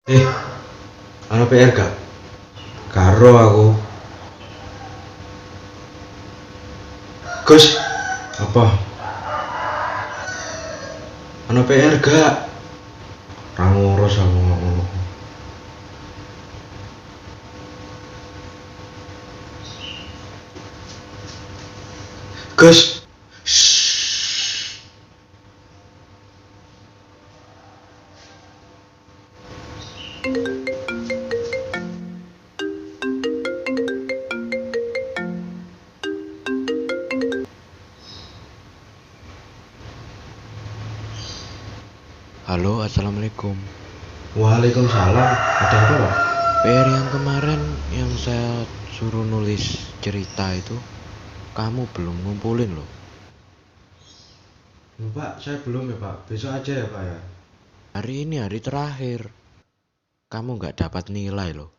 Eh, ana PR gak? Karo aku. Gus, apa? Ana PR gak? Ra ngurus aku ngono. Gus. Halo, assalamualaikum. Waalaikumsalam. Ada apa, Pak? PR yang kemarin yang saya suruh nulis cerita itu, kamu belum ngumpulin loh. Loh, Pak, saya belum ya, Pak. Besok aja ya, Pak ya. Hari ini hari terakhir. Kamu nggak dapat nilai loh.